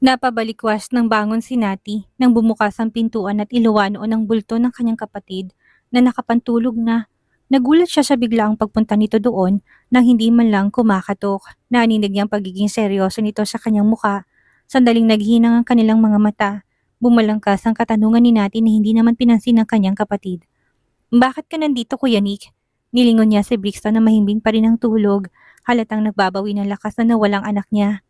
Napabalikwas ng bangon si Nati nang bumukas ang pintuan at iluwanoon ang bulto ng kanyang kapatid na nakapantulog na. Nagulat siya sa biglaang pagpunta nito doon nang hindi man lang kumakatok. Naninig niyang pagiging seryoso nito sa kanyang muka. Sandaling naghinang ang kanilang mga mata. Bumalangkas ang katanungan ni Nati na hindi naman pinansin ng kanyang kapatid. Bakit ka nandito, Kuya Nick? Nilingon niya si Brixton na mahimbing pa rin ang tulog. Halatang nagbabawi ng lakas na nawalang anak niya.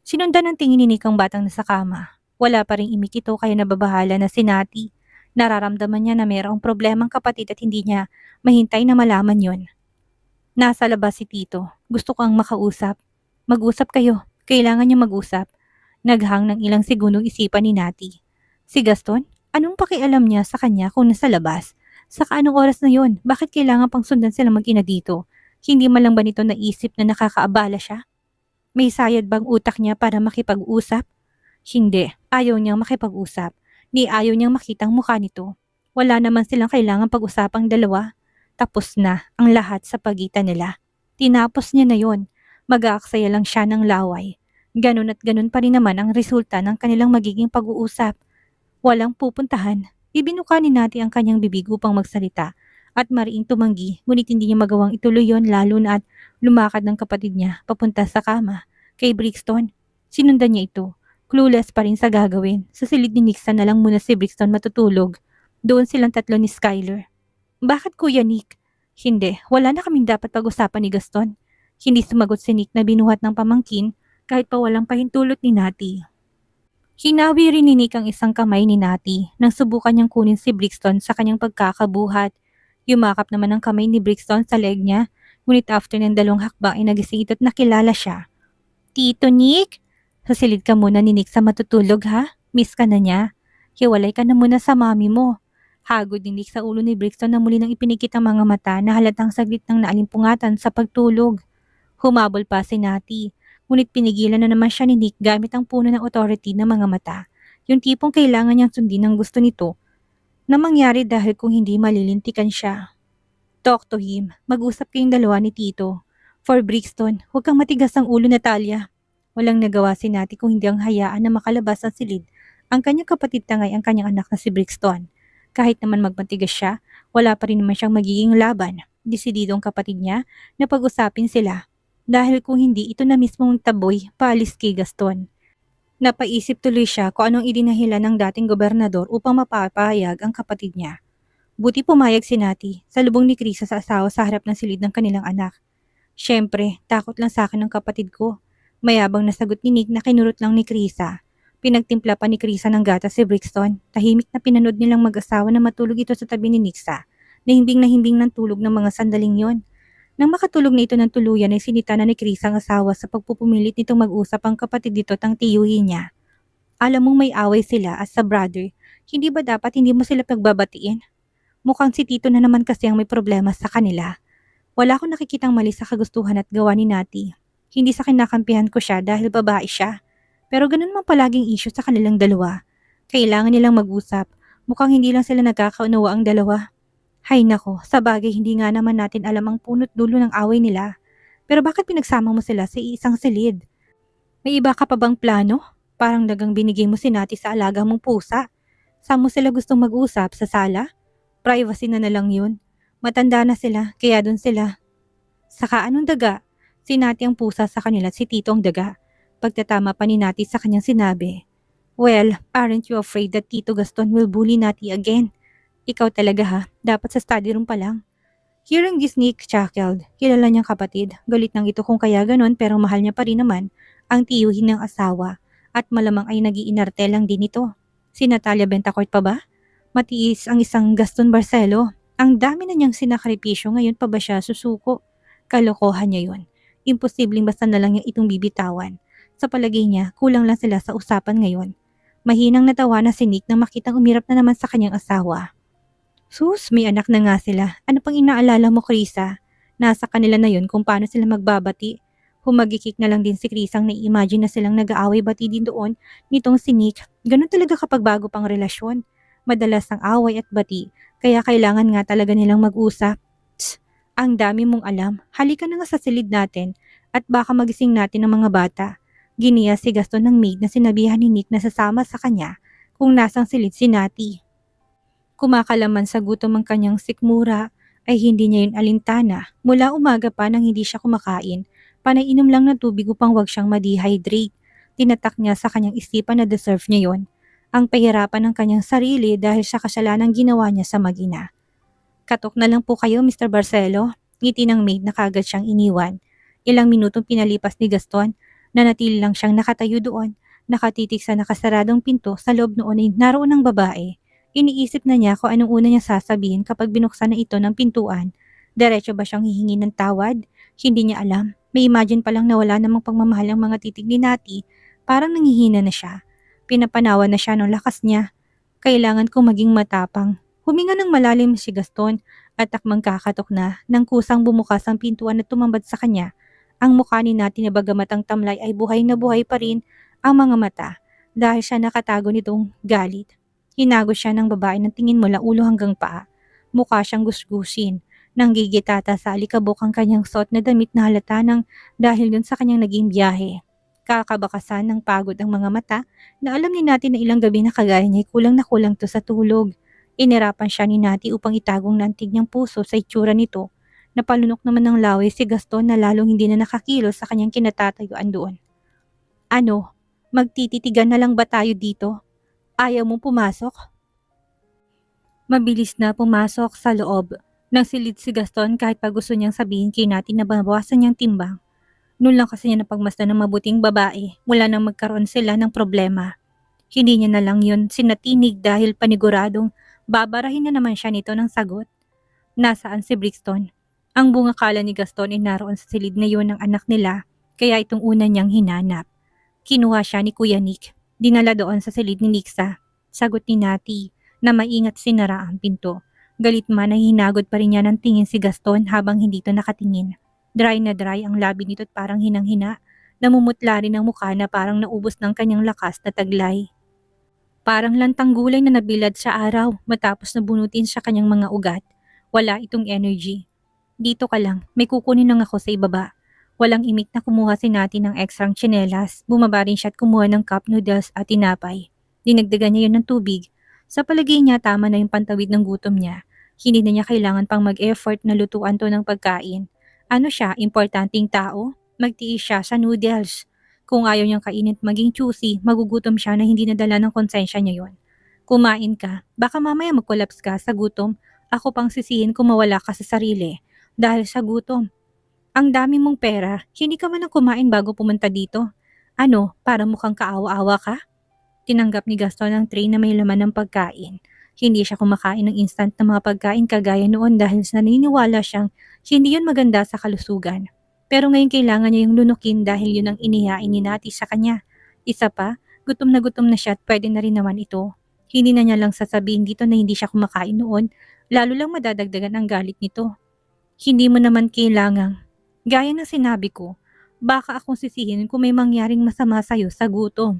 Sinundan ng tingin ni Nick ang batang nasa kama. Wala pa ring imik ito kaya nababahala na si Nati. Nararamdaman niya na mayroong problemang kapatid at hindi niya mahintay na malaman yon. Nasa labas si Tito. Gusto kang makausap. Mag-usap kayo. Kailangan niya mag-usap. Naghang ng ilang segundong isipan ni Nati. Si Gaston? Anong pakialam niya sa kanya kung nasa labas? Saka anong oras na yon? Bakit kailangan pang sundan sila mag-ina dito? Hindi man lang ba nito naisip na nakakaabala siya? May sayad bang utak niya para makipag-usap? Hindi, ayaw niyang makipag-usap. Ni ayaw niyang makitang mukha nito. Wala naman silang kailangang pag-usapang dalawa. Tapos na ang lahat sa pagitan nila. Tinapos niya na yon. Mag-aaksaya lang siya ng laway. Ganun at ganun pa rin naman ang resulta ng kanilang magiging pag-uusap. Walang pupuntahan. Ibinuka ni Nati ang kanyang bibig upang magsalita at mariing tumanggi, ngunit hindi niya magawang ituloy yon lalo na at lumakad ng kapatid niya papunta sa kama. Kay Brixton, sinundan niya ito. Clueless pa rin sa gagawin. Sa silid ni Nixon na lang muna si Brixton matutulog. Doon silang tatlo ni Skyler. Bakit, Kuya Nick? Hindi, wala na kaming dapat pag-usapan ni Gaston. Hindi sumagot si Nick na binuhat ng pamangkin kahit pa walang pahintulot ni Nati. Hinawi rin ni Nick ang isang kamay ni Nati nang subukan niyang kunin si Brixton sa kanyang pagkakabuhat. Yumakap naman ang kamay ni Brixton sa leg niya, ngunit after ng dalawang hakbang ay nagising ito at nakilala siya. Tito Nick? Sasilid ka muna ni Nick sa matutulog ha? Miss ka na niya? Hiwalay ka na muna sa mami mo. Hagod ni Nick sa ulo ni Brixton na muli nang ipinikit ang mga mata na halatang saglit nang naalimpungatan sa pagtulog. Humabol pa si Nati, ngunit pinigilan na naman siya ni Nick gamit ang puno ng authority ng mga mata. Yung tipong kailangan niyang sundin ang gusto nito na mangyari dahil kung hindi malilintikan siya. Talk to him. Mag-usap kayong dalawa ni Tito. For Brixton, huwag kang matigas ang ulo, Natalia. Walang nagawa si Nati kung hindi ang hayaan na makalabas ang silid. Ang kanyang kapatid tangay ang kanyang anak na si Brixton. Kahit naman magmatigas siya, wala pa rin naman siyang magiging laban. Desidido ang kapatid niya na pag-usapin sila. Dahil kung hindi, ito na mismong taboy paalis kay Gaston. Napaisip tuloy siya kung anong idinahilan ng dating gobernador upang mapapahayag ang kapatid niya. Buti pumayag si Nati sa lubong ni Krisa sa asawa sa harap ng silid ng kanilang anak. Siyempre, takot lang sa akin ng kapatid ko. Mayabang na sagot ni Nick na kinurot lang ni Krisa. Pinagtimpla pa ni Krisa ng gatas si Brixton. Tahimik na pinanood nilang mag-asawa na matulog ito sa tabi ni Nixa. Na himbing ng tulog ng mga sandaling yon. Nang makatulog na ito ng tuluyan ay sinita na ni Krisa ang asawa sa pagpupumilit nitong mag-usap ang kapatid dito at ang tiyuhin niya. Alam mong may away sila as sa brother, hindi ba dapat hindi mo sila pagbabatiin? Mukhang si Tito na naman kasi ang may problema sa kanila. Wala akong nakikitang mali sa kagustuhan at gawa ni Nati. Hindi sa kinakampihan ko siya dahil babae siya. Pero ganun man palaging issue sa kanilang dalawa. Kailangan nilang mag-usap. Mukhang hindi lang sila nagkakaunawa ang dalawa. Hay nako, sa bagay hindi nga naman natin alam ang punot dulo ng away nila. Pero bakit pinagsama mo sila sa iisang silid? May iba ka pa bang plano? Parang dagang binigay mo si Nati sa alaga mong pusa. Saan mo sila gustong mag-usap? Sa sala? Privacy na lang yun. Matanda na sila, kaya dun sila. Saka anong daga? Si Nati ang pusa sa kanila at si Tito ang daga. Pagtatama pa ni Nati sa kanyang sinabi. Well, aren't you afraid that Tito Gaston will bully Nati again? Ikaw talaga ha, dapat sa study room pa lang. Hearing this, Nick chuckled. Kilala niyang kapatid. Galit nang ito kung kaya ganon pero mahal niya pa rin naman ang tiyuhin ng asawa. At malamang ay nag-iinarte lang din ito. Si Natalia Bentacourt pa ba? Matiis ang isang Gaston Barcelo. Ang dami na niyang sinakripisyo, ngayon pa ba siya susuko? Kalokohan niya yon. Imposibleng basta na lang niya itong bibitawan. Sa palagay niya, kulang lang sila sa usapan ngayon. Mahinang natawa na si Nick nang makitang umirap na naman sa kanyang asawa. Sus, may anak na nga sila. Ano pang inaalala mo, Krisa? Nasa kanila na yun kung paano sila magbabati. Humagikik na lang din si Krisa ang nai-imagine na silang nag-aaway-bati din doon nitong si Nick. Ganun talaga kapag bago pang relasyon. Madalas ang away at bati, kaya kailangan nga talaga nilang mag-usap. Tss, ang dami mong alam. Halika na nga sa silid natin at baka magising natin ang mga bata. Giniya si Gaston ng maid na sinabihan ni Nick na sasama sa kanya kung nasang silid si Nati. Kumakalaman sa gutom ang kanyang sikmura ay hindi niya yun alintana. Mula umaga pa nang hindi siya kumakain, panainom lang ng tubig upang wag siyang ma-dehydrate. Tinatak niya sa kanyang isipan na deserve niya yon. Ang pahirapan ng kanyang sarili dahil sa kasalanang ginawa niya sa mag-ina. Katok na lang po kayo, Mr. Barcelo. Ngiti ng maid na kagad siyang iniwan. Ilang minutong pinalipas ni Gaston, nanatili lang siyang nakatayo doon, nakatitig sa nakasaradong pinto. Sa loob noon ay naroon ang babae. Iniisip na niya kung anong una niya sasabihin kapag binuksan na ito ng pintuan. Diretso ba siyang hihingi ng tawad? Hindi niya alam. May imagine pa lang na wala namang pagmamahal ang mga titig ni Nati. Parang nangihina na siya. Pinapanawan na siya ng lakas niya. Kailangan kong maging matapang. Huminga ng malalim si Gaston at takmang kakatok na nang kusang bumukas ang pintuan at tumambad sa kanya. Ang mukha ni Nati na bagamat ang tamlay ay buhay na buhay pa rin ang mga mata dahil siya nakatago nitong galit. Hinagos siya ng babae ng tingin mula ulo hanggang paa. Mukha siyang gusgusin. Nanggigitata sa alikabok ang kanyang suot na damit na halata ng dahil dun sa kanyang naging biyahe. Kakabakasan ng pagod ang mga mata na alam ni Nati na ilang gabi na kagaya niya ay kulang na kulang to sa tulog. Inirapan siya ni Nati upang itagong nantig niyang puso sa itsura nito. Napalunok naman ng laway si Gaston na lalong hindi na nakakilos sa kanyang kinatatayuan doon. Ano? Magtititigan na lang ba tayo dito? Ayaw mong pumasok? Mabilis na pumasok sa loob. Nang silid si Gaston kahit pa gusto niyang sabihin kay Nati na babawasan niyang timbang. Noon lang kasi niya napagmasdan ng mabuting babae mula nang magkaroon sila ng problema. Hindi niya na lang yun sinatinig dahil paniguradong babarahin na naman siya nito ng sagot. Nasaan si Brixton? Ang bungakala ni Gaston ay naroon sa silid na yun ng anak nila kaya itong una niyang hinanap. Kinuha siya ni Kuya Nick. Dinala doon sa silid ni Nixa. Sagot ni Nati na maingat sinara ang pinto. Galit man ay hinagod pa rin niya ng tingin si Gaston habang hindi ito nakatingin. Dry na dry ang labi nito at parang hinang-hina. Namumutla rin ang mukha na parang naubos ng kanyang lakas na taglay. Parang lantang gulay na nabilad sa araw matapos nabunutin sa kanyang mga ugat. Wala itong energy. Dito ka lang, may kukunin lang ako sa ibaba. Walang imik na kumuha si Nati ng ekstrang tsinelas. Bumaba rin siya at kumuha ng cup noodles at tinapay. Dinagdagan niya yun ng tubig. Sa palagay niya tama na yung pantawid ng gutom niya. Hindi na niya kailangan pang mag-effort na lutuan to ng pagkain. Ano siya, importanteng tao? Magtiis siya sa noodles. Kung ayaw niyang kainin at maging choosy, magugutom siya na hindi nadala ng konsensya niya yon. Kumain ka, baka mamaya mag-collapse ka sa gutom. Ako pang sisihin kung mawala ka sa sarili. Dahil sa gutom. Ang dami mong pera, hindi ka man ang kumain bago pumunta dito. Ano, para mukhang kaawa-awa ka? Tinanggap ni Gaston ang tray na may laman ng pagkain. Hindi siya kumakain ng instant na mga pagkain kagaya noon dahil naniniwala siyang hindi yun maganda sa kalusugan. Pero ngayon kailangan niya yung lunukin dahil yun ang inihain ni Nati sa kanya. Isa pa, gutom na siya at pwede na rin naman ito. Hindi na niya lang sasabihin dito na hindi siya kumakain noon, lalo lang madadagdagan ang galit nito. Hindi mo naman kailangang. Gaya ng sinabi ko, baka akong sisihin kung may mangyaring masama sa'yo sa gutom.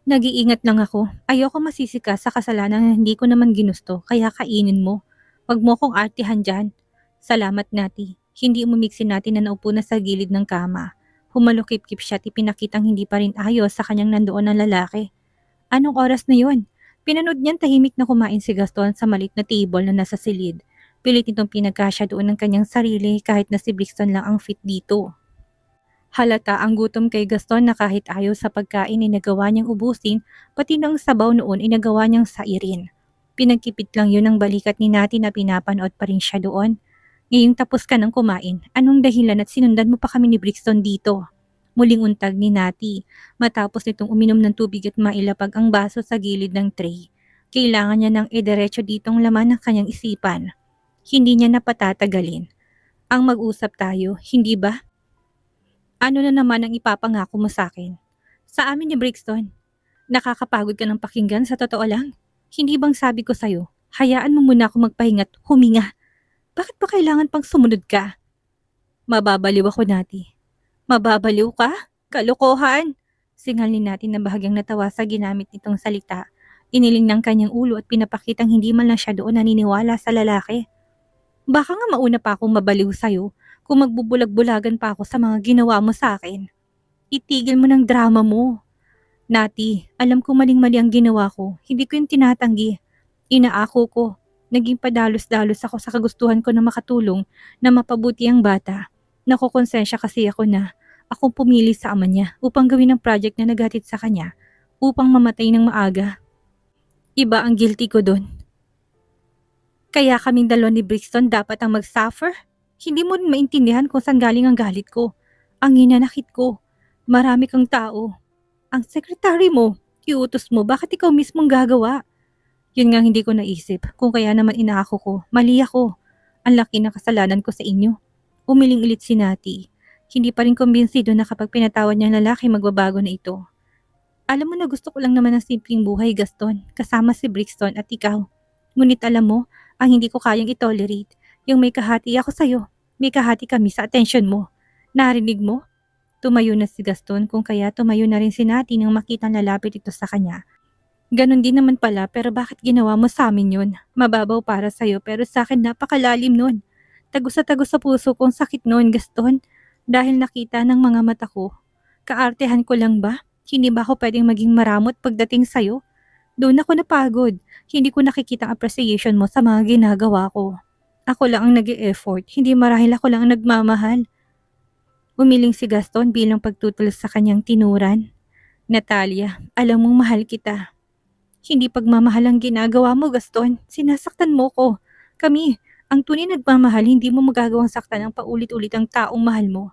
Nag-iingat lang ako. Ayoko masisika sa kasalanan na hindi ko naman ginusto, kaya kainin mo. Huwag mo kong artihan dyan. Salamat, Nati. Hindi umimik si Nati na naupo na sa gilid ng kama. Humalukip-kip siya at ipinakitang hindi pa rin ayos sa kanyang nandoon ng lalaki. Anong oras na yon? Pinanood niyan tahimik na kumain si Gaston sa malit na table na nasa silid. Pilit nitong pinagkasya doon ng kanyang sarili kahit na si Brixton lang ang fit dito. Halata ang gutom kay Gaston na kahit ayaw sa pagkain ay nagawa niyang ubusin, pati ng sabaw noon ay nagawa niyang sairin. Pinagkipit lang yun ng balikat ni Nati na pinapanood pa rin siya doon. Ngayong tapos ka ng kumain, anong dahilan at sinundan mo pa kami ni Brixton dito? Muling untag ni Nati, matapos nitong uminom ng tubig at mailapag ang baso sa gilid ng tray. Kailangan niya ng idiretso ditong laman ng kanyang isipan. Hindi niya napatatagalin. Ang mag-usap tayo, hindi ba? Ano na naman ang ipapangako mo sa akin? Sa amin ni Brixton, nakakapagod ka ng pakinggan sa totoo lang. Hindi bang sabi ko sa'yo, hayaan mo muna ako magpahinga't huminga. Bakit pa kailangan pang sumunod ka? Mababaliw ako, Nati. Mababaliw ka? Kalokohan! Singal ni Nati na bahagyang natawa sa ginamit nitong salita. Iniling ng kanyang ulo at pinapakitang hindi man lang siya doon naniniwala sa lalaki. Baka nga mauna pa akong mabaliw sa'yo kung magbubulag-bulagan pa ako sa mga ginawa mo sa akin. Itigil mo ng drama mo. Nati, alam ko maling-mali ang ginawa ko. Hindi ko yung tinatanggi. Inaako ko. Naging padalos-dalos ako sa kagustuhan ko na makatulong na mapabuti ang bata. Nakokonsensya kasi ako na akong pumili sa ama niya upang gawin ang project na naghatid sa kanya upang mamatay ng maaga. Iba ang guilty ko doon. Kaya kaming dalawa ni Brixton dapat ang mag-suffer? Hindi mo rin maintindihan kung saan galing ang galit ko. Ang hinanakit ko. Marami kang tao. Ang sekretary mo, iutos mo, bakit ikaw mismong gagawa? Yun nga hindi ko naisip, kung kaya naman inaako ko, mali ako. Ang laki ng kasalanan ko sa inyo. Umiling ulit si Nati. Hindi pa rin kumbinsido na kapag pinatawad niya ang lalaki magbabago na ito. Alam mo na gusto ko lang naman ng simpleng buhay, Gaston, kasama si Brixton at ikaw. Ngunit alam mo, ang hindi ko kayang itolerate, yung may kahati ako sa'yo, may kahati kami sa atensyon mo. Narinig mo? Tumayo na si Gaston kung kaya tumayo na rin si Nati nang makitang lalapit ito sa kanya. Ganon din naman pala pero bakit ginawa mo sa amin yun? Mababaw para sa'yo pero sa akin napakalalim nun. Tagos sa tagos sa puso kong sakit noon, Gaston. Dahil nakita ng mga mata ko. Kaartehan ko lang ba? Hindi ba ako pwedeng maging maramot pagdating sa'yo? Doon ako napagod. Hindi ko nakikita ang appreciation mo sa mga ginagawa ko. Ako lang ang nag-e-effort, hindi marahil ako lang ang nagmamahal. Umiling si Gaston bilang pagtutol sa kanyang tinuran. Natalia, alam mong mahal kita. Hindi pagmamahal ang ginagawa mo, Gaston. Sinasaktan mo ko. Kami, ang tunay nagmamahal, hindi mo magagawang saktan ang paulit-ulit ang taong mahal mo.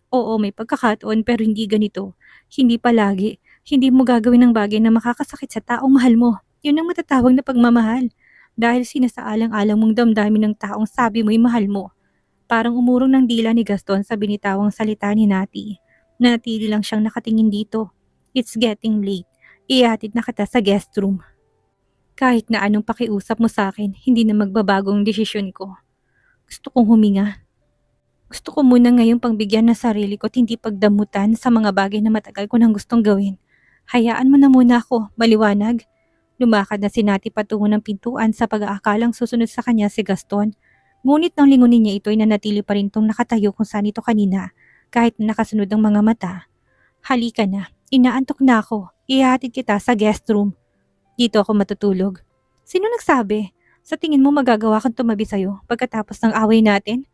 Oo, may pagkakataon pero hindi ganito. Hindi palagi. Hindi mo gagawin ng bagay na makakasakit sa taong mahal mo. Yun ang matatawag na pagmamahal. Dahil sinasaalang-alang mong damdamin ng taong sabi mo'y mahal mo. Parang umurong ng dila ni Gaston sa binitawang salita ni Nati. Nanatili lang siyang nakatingin dito. It's getting late. Ihatid na kita sa guest room. Kahit na anong pakiusap mo sa akin, hindi na magbabagong desisyon ko. Gusto kong huminga. Gusto ko muna ngayong pangbigyan na sarili ko at hindi pagdamutan sa mga bagay na matagal ko nang gustong gawin. Hayaan mo na muna ako, maliwanag. Lumakad na si Nati patungo ng pintuan sa pag-aakalang susunod sa kanya si Gaston. Ngunit nang lingunin niya ito ay nanatili pa rin itong nakatayo kung saan ito kanina, kahit na nakasunod ang mga mata. Halika na, inaantok na ako. Ihatid kita sa guest room. Dito ako matutulog. Sino nagsabi? Sa tingin mo magagawa kang tumabi sa'yo pagkatapos ng away natin?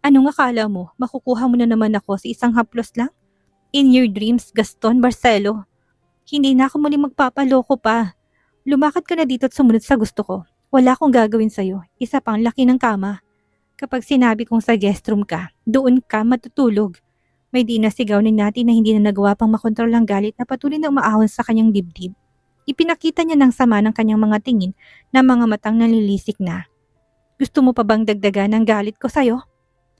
Anong akala mo? Makukuha mo na naman ako sa isang haplos lang? In your dreams, Gaston Barcelo. Hindi na ako muling magpapaloko pa. Lumakad ka na dito at sumunod sa gusto ko. Wala akong gagawin sa'yo. Isa pang laki ng kama. Kapag sinabi kong sa guest room ka, doon ka matutulog. May dinasigaw ni Nati na hindi na nagawa pang makontrol ang galit na patuloy na umaahon sa kanyang dibdib. Ipinakita niya ng sama ng kanyang mga tingin na mga matang nalilisik na. Gusto mo pa bang dagdagan ang galit ko sa'yo?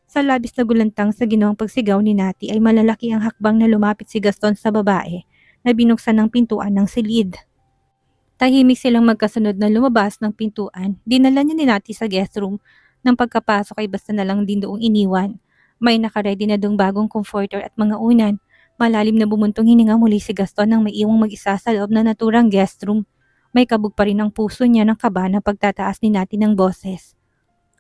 Sa labis na gulantang sa ginawang pagsigaw ni Nati ay malalaki ang hakbang na lumapit si Gaston sa babae na binuksan ng pintuan ng silid. Tahimik silang magkasunod na lumabas ng pintuan. Dinala niya ni Nati sa guest room. Nang pagkapasok ay basta na lang din doong iniwan. May nakaredy na doong bagong comforter at mga unan. Malalim na bumuntong hininga muli si Gaston nang maiiwang mag-isa sa loob na naturang guest room. May kabog pa rin ang puso niya ng kaba na pagtataas ni Nati ng boses.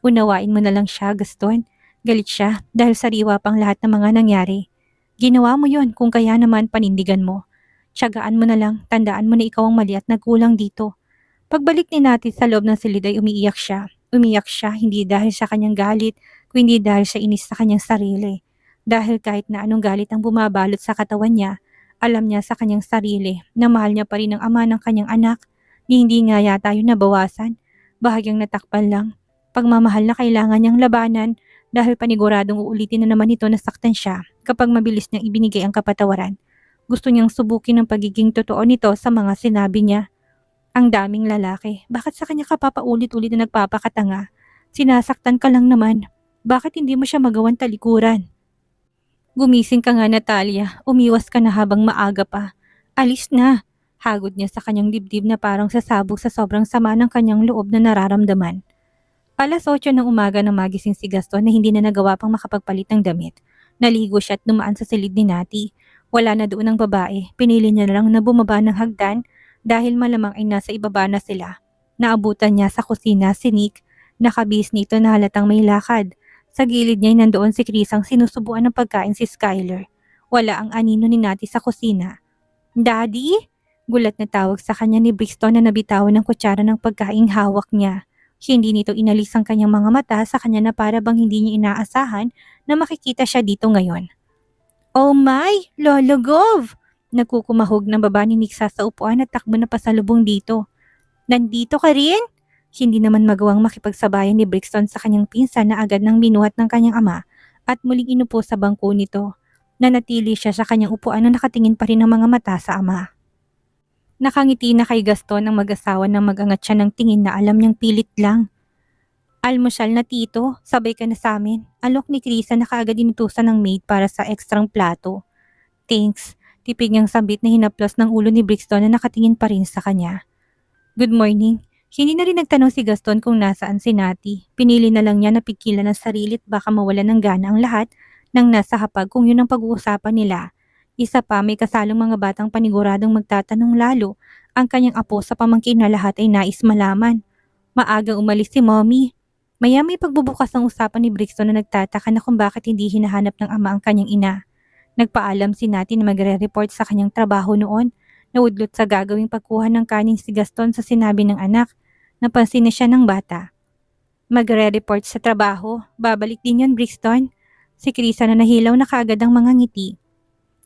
Unawain mo na lang siya, Gaston. Galit siya dahil sariwa pang lahat ng mga nangyari. Ginawa mo yon kung kaya naman panindigan mo. Tiyagaan mo na lang, tandaan mo na ikaw ang mali at nagkulang dito. Pagbalik ni Nati sa loob ng silid ay umiiyak siya. Umiyak siya hindi dahil sa kanyang galit, kundi dahil sa inis sa kanyang sarili. Dahil kahit na anong galit ang bumabalot sa katawan niya, alam niya sa kanyang sarili na mahal niya pa rin ang ama ng kanyang anak, ni hindi nga yata yun nabawasan. Bahagyang natakpan lang. Pagmamahal na kailangan niyang labanan dahil paniguradong uulitin na naman ito na saktan siya kapag mabilis niyang ibinigay ang kapatawaran. Gusto niyang subukin ang pagiging totoo nito sa mga sinabi niya. Ang daming lalaki, bakit sa kanya ka papaulit-ulit na nagpapakatanga? Sinasaktan ka lang naman. Bakit hindi mo siya magawang talikuran? Gumising ka nga, Natalia. Umiwas ka na habang maaga pa. Alis na. Hagod niya sa kanyang dibdib na parang sasabog sa sobrang sama ng kanyang loob na nararamdaman. 8:00 ng umaga nang magising si Gaston na hindi na nagawa pang makapagpalit ng damit. Naligo siya at dumaan sa silid ni Nati. Wala na doon ang babae. Pinili niya na lang na bumaba ng hagdan dahil malamang ay nasa ibaba na sila. Naabutan niya sa kusina si Nick. Nakabihis nito na halatang may lakad. Sa gilid niya ay nandoon si Chris ang sinusubuan ng pagkain si Skyler. Wala ang anino ni Nati sa kusina. "Daddy?" Gulat na tawag sa kanya ni Brixton na nabitawan ng kutsara ng pagkaing hawak niya. Hindi nito inalis ang kanyang mga mata sa kanya na para bang hindi niya inaasahan na makikita siya dito ngayon. "Oh my! Lolo Gov!" Nagkukumahog ng baba ni Nixa sa upuan at takbo na pasalubong dito. "Nandito ka rin?" Hindi naman magawang makipagsabayan ni Brixton sa kanyang pinsan na agad nang binuhat ng kanyang ama at muling inupo sa bangko nito. Nanatili siya sa kanyang upuan na nakatingin pa rin ang mga mata sa ama. Nakangiti na kay Gaston ang mag-asawa nang magangat siya ng tingin na alam niyang pilit lang. "Almusal na tito, sabay ka na sa amin." Alok ni Krisa na kaagad inutusan ng maid para sa ekstrang plato. "Thanks." Tipig niyang sambit na hinaplos ng ulo ni Brixton na nakatingin pa rin sa kanya. "Good morning." Hindi na rin nagtanong si Gaston kung nasaan si Nati. Pinili na lang niya na pigilan ang sarili at baka mawala ng gana ang lahat nang nasa hapag kung yun ang pag-uusapan nila. Isa pa, may kasalong mga batang paniguradong magtatanong lalo ang kanyang apo sa pamangkin na lahat ay nais malaman. Maagang umalis si Mommy. Maya may pagbubukas ng usapan ni Brixton na nagtataka na kung bakit hindi hinahanap ng ama ang kanyang ina. Nagpaalam si Nati na magre-report sa kanyang trabaho noon. Naudlot sa gagawing pagkuha ng kanin si Gaston sa sinabi ng anak. Napansin na siya ng bata. "Magre-report sa trabaho. Babalik din yon, Brixton." Si Krisa na nahilaw na kaagad ang mga ngiti.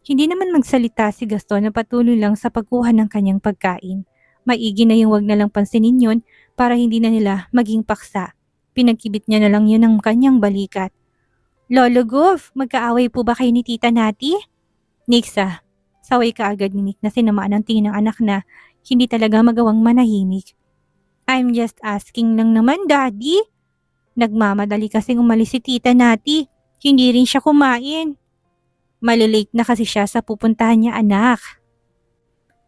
Hindi naman magsalita si Gaston na patuloy lang sa pagkuha ng kanyang pagkain. Maigi na yung wag na lang pansinin yon para hindi na nila maging paksa. Pinagkibit niya na lang yun ng kanyang balikat. "Lolo Gov, magkaaway po ba kayo ni Tita Nati?" "Nixa." Saway ka agad ni Nick na sinamaan ang tingin ng anak na hindi talaga magawang manahimik. "I'm just asking lang naman, Daddy." Nagmamadali kasing umalis si Tita Nati. Hindi rin siya kumain. "Malilate na kasi siya sa pupuntahan niya, anak."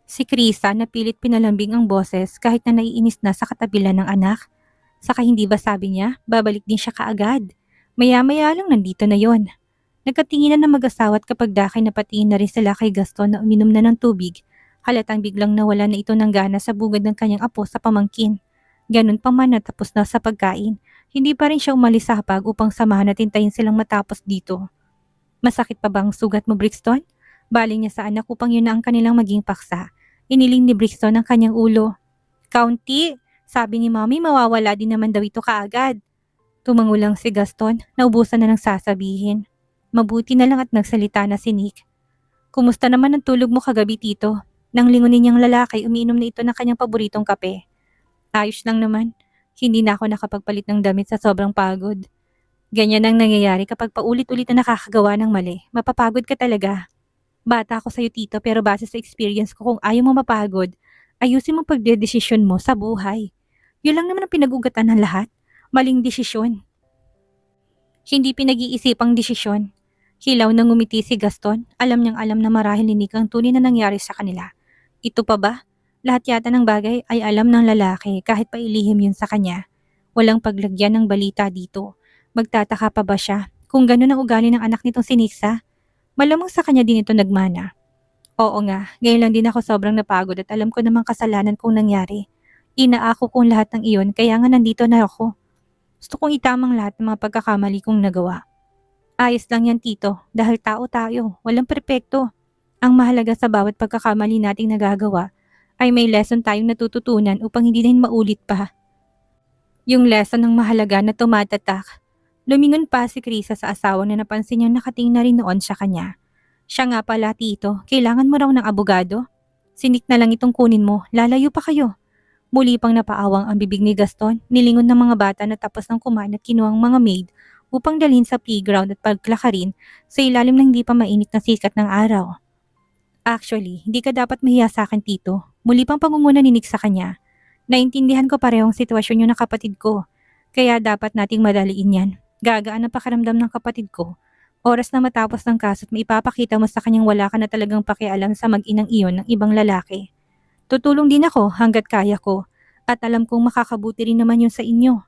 Si Krisa napilit pinalambing ang boses kahit na naiinis na sa katabilan ng anak. Saka hindi ba sabi niya, babalik din siya kaagad. Maya-maya lang nandito na yon. Nagkatinginan na mag-asawa at kapag dakay napatingin na rin sila kay Gaston na uminom na ng tubig, halatang biglang nawala na ito ng gana sa bugad ng kanyang apo sa pamangkin. Ganun pa man natapos na sa pagkain, hindi pa rin siya umalis sa hapag upang samahan at hintayin silang matapos dito. "Masakit pa ba ang sugat mo, Brixton?" Baling niya sa anak upang yun na ang kanilang maging paksa. Iniling ni Brixton ang kanyang ulo. "Kaunti, sabi ni Mommy mawawala din naman daw ito kaagad." Tumangulang si Gaston, naubusan na ng sasabihin. Mabuti na lang at nagsalita na si Nick. "Kumusta naman ang tulog mo kagabi, tito?" Nang lingunin niyang lalaki, umiinom na ito ng kanyang paboritong kape. "Ayos lang naman. Hindi na ako nakapagpalit ng damit sa sobrang pagod." Ganyan ang nangyayari kapag paulit-ulit na nakakagawa ng mali. Mapapagod ka talaga. "Bata ako sa'yo, tito, pero base sa experience ko kung ayaw mo mapagod, ayusin mo pagdedesisyon mo sa buhay. Yun lang naman ang pinag-ugatan ng lahat. Maling desisyon. Hindi pinag-iisipang desisyon." Hilaw na ngumiti si Gaston. Alam niyang alam na marahil ni Nick ang tunay na nangyari sa kanila. Ito pa ba? Lahat yata ng bagay ay alam ng lalaki kahit pailihim yun sa kanya. Walang paglagyan ng balita dito. Magtataka pa ba siya kung gano'n ang ugali ng anak nitong si Nixa? Malamang sa kanya din ito nagmana. "Oo nga, ngayon lang din ako sobrang napagod at alam ko namang kasalanan kong nangyari. Inaako kong lahat ng iyon kaya nga nandito na ako. Gusto kong itamang lahat ng mga pagkakamali kong nagawa." "Ayos lang yan, tito, dahil tao tayo, walang perpekto. Ang mahalaga sa bawat pagkakamali nating nagagawa ay may lesson tayong natututunan upang hindi na maulit pa." Yung lesson ng mahalaga na tumatatak. Lumingon pa si Krisa sa asawa na napansin niyang nakatingin na rin noon sa kanya. "Siya nga pala, tito, kailangan mo raw ng abogado? Sinik na lang itong kunin mo, lalayo pa kayo." Muli pang napaawang ang bibig ni Gaston. Nilingon ng mga bata na tapos ng kumain at kinuhang mga maid upang dalhin sa playground at pagklakarin sa ilalim ng hindi pa mainit na sikat ng araw. "Actually, hindi ka dapat mahiya sa akin, tito." Muli pang pangunguna ni Nick sa kanya. "Naintindihan ko parehong sitwasyon yun ng kapatid ko. Kaya dapat nating madaliin yan. Gagaan ang pakiramdam ng kapatid ko. Oras na matapos ng kaso at maipapakita mo sa kanyang wala ka na talagang pakialam sa mag-inang iyon ng ibang lalaki. Tutulong din ako hanggat kaya ko. At alam kong makakabuti rin naman yun sa inyo."